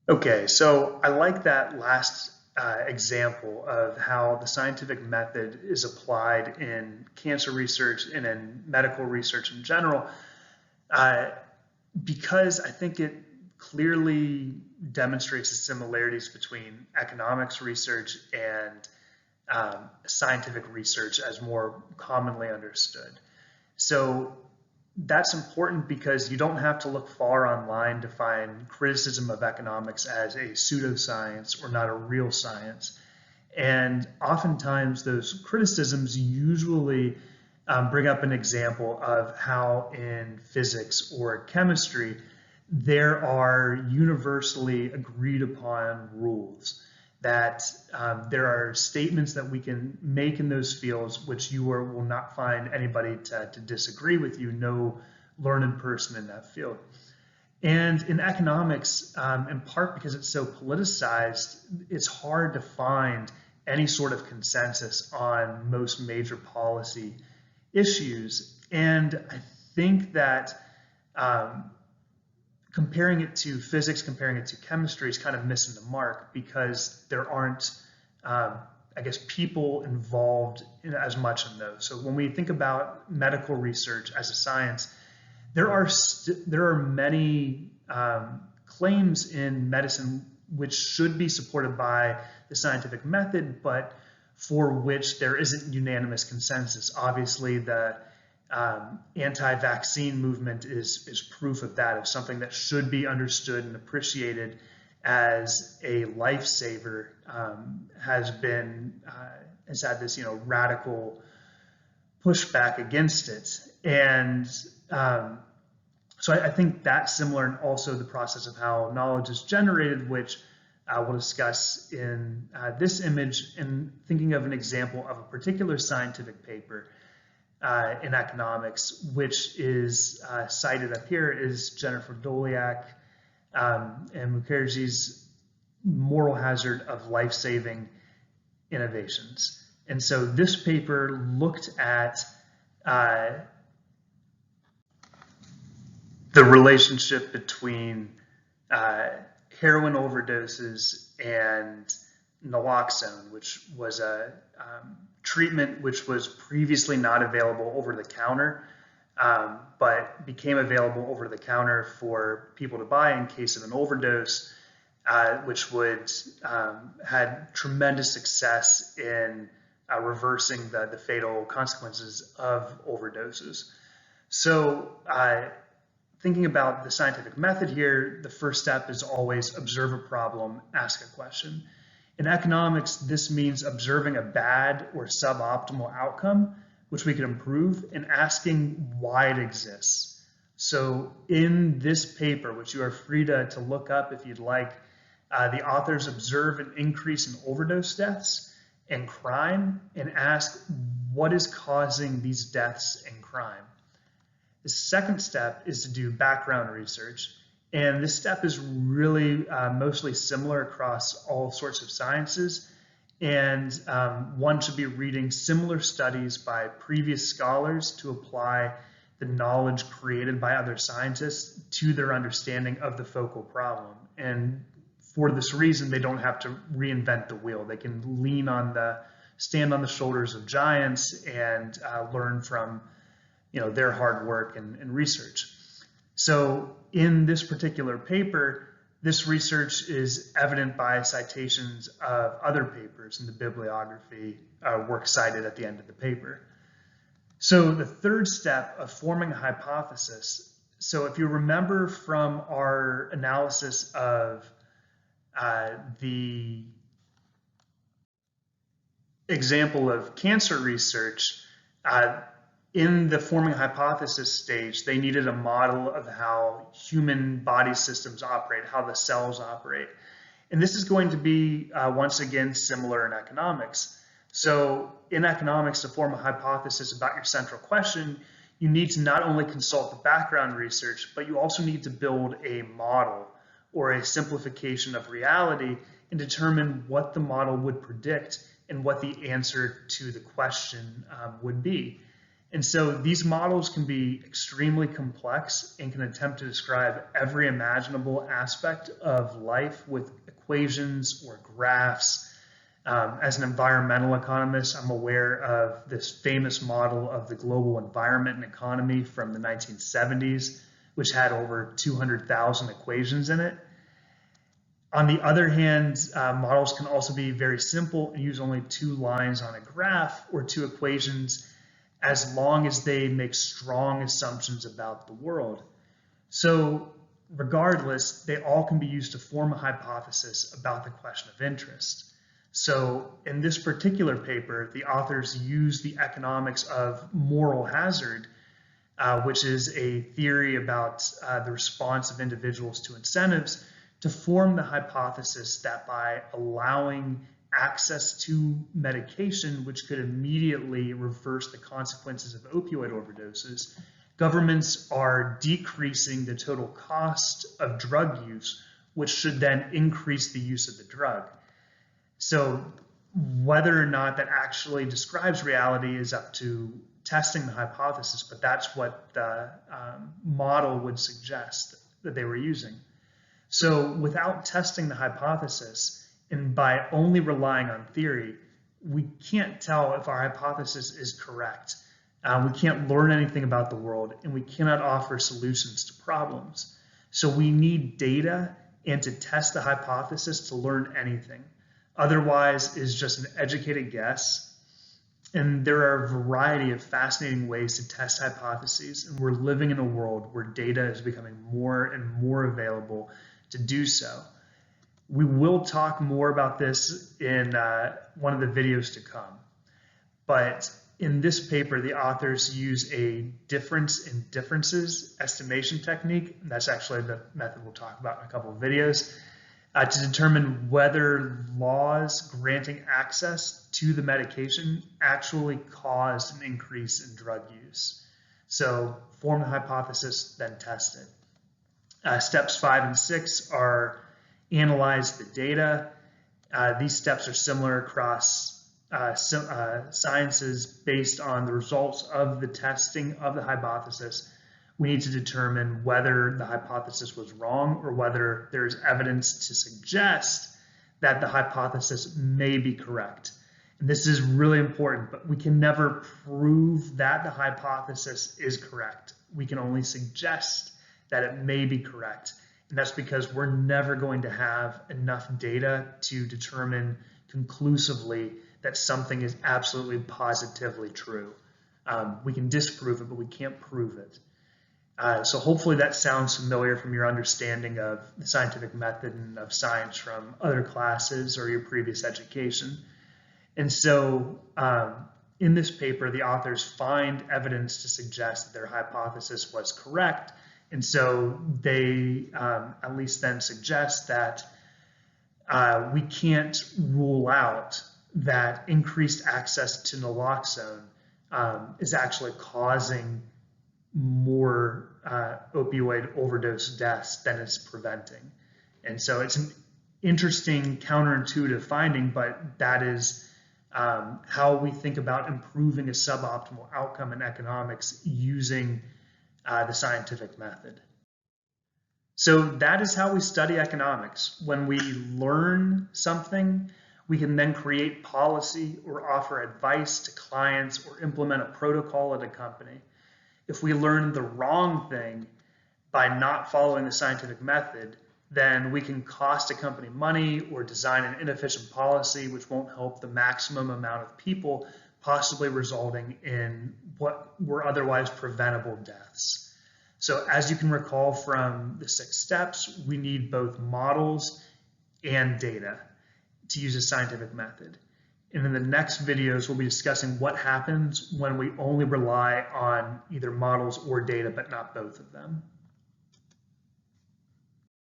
Okay, so I like that last example of how the scientific method is applied in cancer research and in medical research in general, uh, because I think it clearly demonstrates the similarities between economics research and scientific research as more commonly understood. So that's important because you don't have to look far online to find criticism of economics as a pseudoscience or not a real science. And oftentimes, those criticisms usually bring up an example of how in physics or chemistry there are universally agreed upon rules, that there are statements that we can make in those fields which will not find anybody to disagree with you, no learned person in that field. And in economics, in part because it's so politicized, it's hard to find any sort of consensus on most major policy issues. And I think that um, comparing it to physics, comparing it to chemistry is kind of missing the mark because there aren't, I guess, people involved in as much in those. So when we think about medical research as a science, there are many claims in medicine which should be supported by the scientific method, but for which there isn't unanimous consensus. Obviously, the anti-vaccine movement is proof of that, of something that should be understood and appreciated as a lifesaver, has had this radical pushback against it. And so I think that's similar, and also the process of how knowledge is generated, which we'll discuss in this image, and thinking of an example of a particular scientific paper in economics, which is cited up here, is Jennifer Doliak and Mukherjee's Moral Hazard of Life-Saving Innovations. And so this paper looked at the relationship between heroin overdoses and naloxone, which was a treatment which was previously not available over the counter, but became available over the counter for people to buy in case of an overdose, which had tremendous success in reversing the fatal consequences of overdoses. So thinking about the scientific method here, the first step is always observe a problem, ask a question. In economics, this means observing a bad or suboptimal outcome, which we can improve, and asking why it exists. So in this paper, which you are free to look up if you'd like, the authors observe an increase in overdose deaths and crime and ask what is causing these deaths and crime. The second step is to do background research. And this step is really mostly similar across all sorts of sciences. And one should be reading similar studies by previous scholars to apply the knowledge created by other scientists to their understanding of the focal problem. And for this reason, they don't have to reinvent the wheel. They can stand on the shoulders of giants and learn from their hard work and research. So in this particular paper, this research is evident by citations of other papers in the bibliography, work cited at the end of the paper. So the third step of forming a hypothesis. So if you remember from our analysis of the example of cancer research, in the forming hypothesis stage, they needed a model of how human body systems operate, how the cells operate. And this is going to be, once again, similar in economics. So in economics, to form a hypothesis about your central question, you need to not only consult the background research, but you also need to build a model or a simplification of reality and determine what the model would predict and what the answer to the question would be. And so these models can be extremely complex and can attempt to describe every imaginable aspect of life with equations or graphs. As an environmental economist, I'm aware of this famous model of the global environment and economy from the 1970s, which had over 200,000 equations in it. On the other hand, models can also be very simple and use only 2 lines on a graph or 2 equations, as long as they make strong assumptions about the world. So regardless, they all can be used to form a hypothesis about the question of interest. So in this particular paper, the authors use the economics of moral hazard, which is a theory about the response of individuals to incentives, to form the hypothesis that by allowing access to medication, which could immediately reverse the consequences of opioid overdoses, governments are decreasing the total cost of drug use, which should then increase the use of the drug. So whether or not that actually describes reality is up to testing the hypothesis, but that's what the model would suggest that they were using. So without testing the hypothesis, and by only relying on theory, we can't tell if our hypothesis is correct. We can't learn anything about the world, and we cannot offer solutions to problems. So we need data and to test the hypothesis to learn anything. Otherwise, it's just an educated guess. And there are a variety of fascinating ways to test hypotheses, and we're living in a world where data is becoming more and more available to do so. We will talk more about this in one of the videos to come. But in this paper, the authors use a difference in differences estimation technique. And that's actually the method we'll talk about in a couple of videos, to determine whether laws granting access to the medication actually caused an increase in drug use. So form the hypothesis, then test it. Steps 5 and 6 are analyze the data. These steps are similar across sciences based on the results of the testing of the hypothesis. We need to determine whether the hypothesis was wrong or whether there's evidence to suggest that the hypothesis may be correct. And this is really important, but we can never prove that the hypothesis is correct. We can only suggest that it may be correct. And that's because we're never going to have enough data to determine conclusively that something is absolutely positively true. We can disprove it, but we can't prove it. So hopefully that sounds familiar from your understanding of the scientific method and of science from other classes or your previous education. And so in this paper, the authors find evidence to suggest that their hypothesis was correct. And so they at least then suggest that we can't rule out that increased access to naloxone is actually causing more opioid overdose deaths than it's preventing. And so it's an interesting counterintuitive finding, but that is how we think about improving a suboptimal outcome in economics using the scientific method. So that is how we study economics. When we learn something, we can then create policy or offer advice to clients or implement a protocol at a company. If we learn the wrong thing by not following the scientific method, then we can cost a company money or design an inefficient policy which won't help the maximum amount of people, possibly resulting in what were otherwise preventable deaths. So as you can recall from the 6 steps, we need both models and data to use a scientific method. And in the next videos, we'll be discussing what happens when we only rely on either models or data, but not both of them.